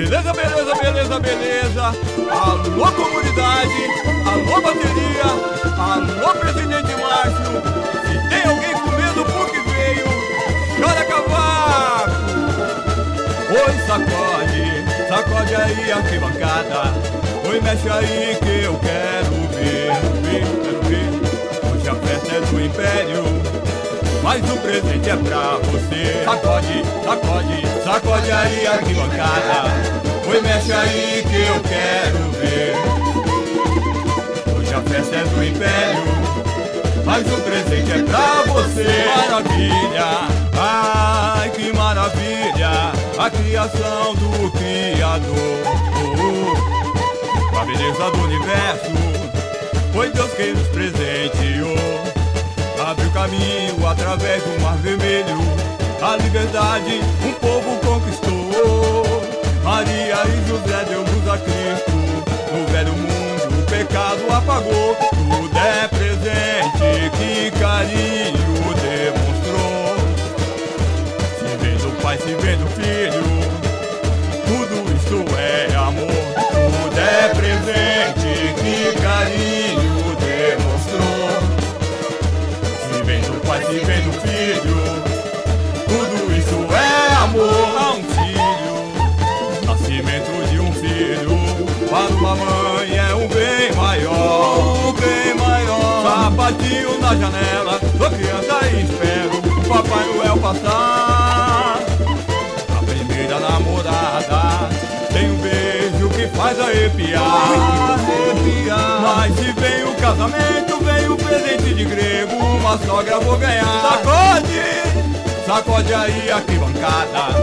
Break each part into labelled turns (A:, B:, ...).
A: Beleza, beleza, beleza, beleza. Alô, comunidade. Alô, bateria. Alô, presidente Márcio. Se tem alguém com medo porque veio, chora cavaco. Oi, sacode, sacode aí a arquibancada. Oi, mexe aí que eu quero ver, quero ver. Hoje a festa é do Império, mas o presente é pra você. Sacode, sacode, sacode aí a arquibancada. Oi, mexe aí que eu quero ver. Hoje a festa é do Império, mas o presente é pra você. Maravilha, ai que maravilha, a criação do Criador. A beleza do universo, foi Deus quem nos presenteou. Abriu caminho através do mar vermelho, a liberdade um povo conquistou. Maria e José deu luz a Cristo, no velho mundo o pecado apagou. Tudo é presente, que carinho demonstrou. Se vem do Pai, se vem do Filho, tudo isto é amor. Tudo é presente, que carinho demonstrou. Se vem do Pai, se vem do Filho, tudo isso é amor. A um filho, nascimento de um filho, para uma mãe é um bem maior. Um bem maior. Sapatinho na janela, sou criança e espero o Papai Noel passar. A primeira namorada tem um beijo que faz arrepiar. Mas se vem o casamento, vem o presente de grego, uma sogra vou ganhar. Sacode, sacode aí a arquibancada.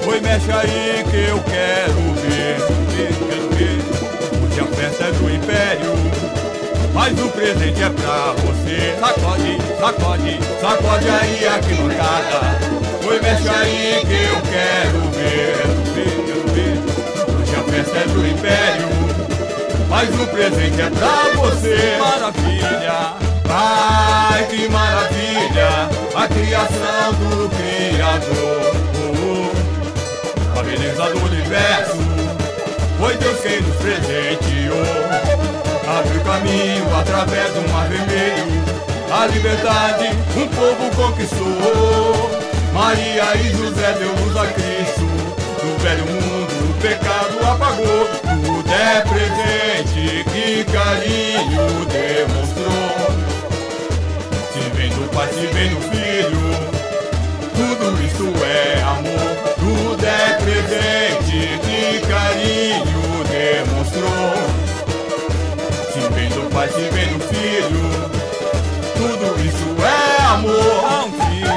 A: Oi, mexe aí que eu quero ver, quero ver. Hoje a festa é do Império, mas o presente é pra você. Sacode, sacode, sacode aí a arquibancada. Oi, mexe aí que eu quero ver, quero ver. Hoje a festa é do Império, mas o presente é pra você. Maravilha, ai que maravilha, a criação do Criador. A beleza do universo, foi Deus quem nos presenteou. Abriu caminho através do mar vermelho, a liberdade um povo conquistou. Maria e José deu luz a Cristo, no velho mundo o pecado apagou. Tudo é presente, que carinho demonstrou. Se vem do Pai, se vem do Filho, tudo isso é amor. Tudo é presente, que carinho demonstrou. Se vem do Pai, se vem do Filho, tudo isso é amor. A um filho,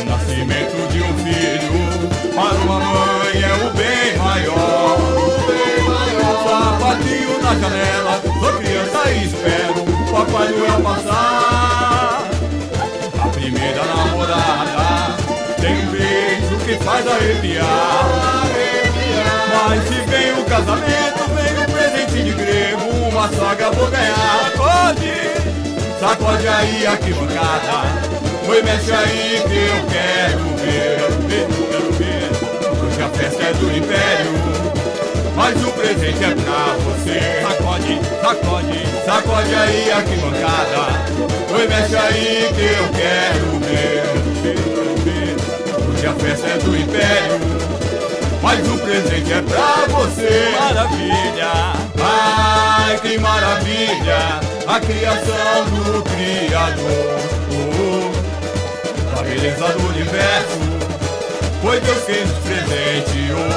A: o nascimento de um filho, para uma mãe é o bem maior. Sapatinho na janela, sou criança e espero o Papai Noel passar. A primeira namorada tem um beijo que faz arrepiar. Mas se vem o casamento, vem o presente de grego, uma sogra vou ganhar. Sacode, sacode aí a arquibancada. Oi, mexe aí que eu quero ver, quero ver. Hoje a festa é do Império, mas o presente é pra você. Sacode, sacode, sacode aí a arquibancada. Oi, mexe aí que eu quero ver, quero ver. Hoje a festa é do Império, mas o presente é pra você. Maravilha, ai que maravilha, a criação do Criador. A beleza do universo, foi Deus quem nos presenteou.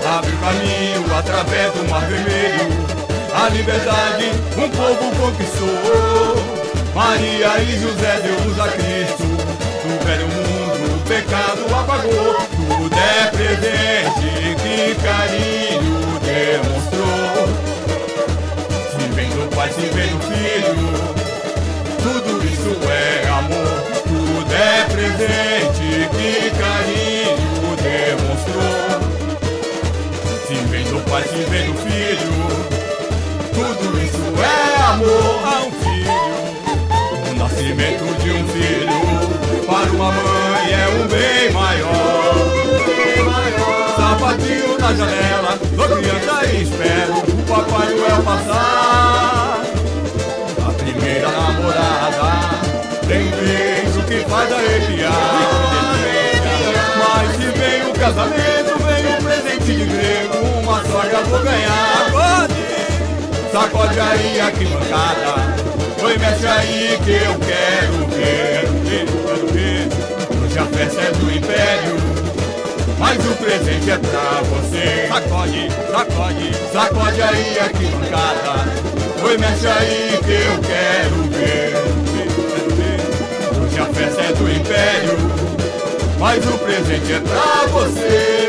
A: Abre o caminho através do mar vermelho, a liberdade um povo conquistou. Maria e José deu luz a Cristo, no velho mundo o pecado apagou. Tudo é presente, que carinho demonstrou. Se vem do Pai, se vem do Filho, tudo isso é amor. Tudo é presente, que carinho demonstrou. Se vem do Pai, se vem do Filho, tudo isso é amor. A um filho, o nascimento de um filho, para uma mãe é um bem maior. Sapatinho na na janela, sou criança e espero o Papai Noel passar. A primeira namorada tem um beijo que faz arrepiar. Mas se vem o casamento, vem um presente de grego, uma sogra vou ganhar. Sacode aí a arquibancada, oi, mexe aí que eu quero ver. Hoje a festa é do Império, mas o presente é pra você. Sacode, sacode, sacode aí a arquibancada, oi, mexe aí que eu quero ver. Hoje a festa é do Império, mas o presente é pra você.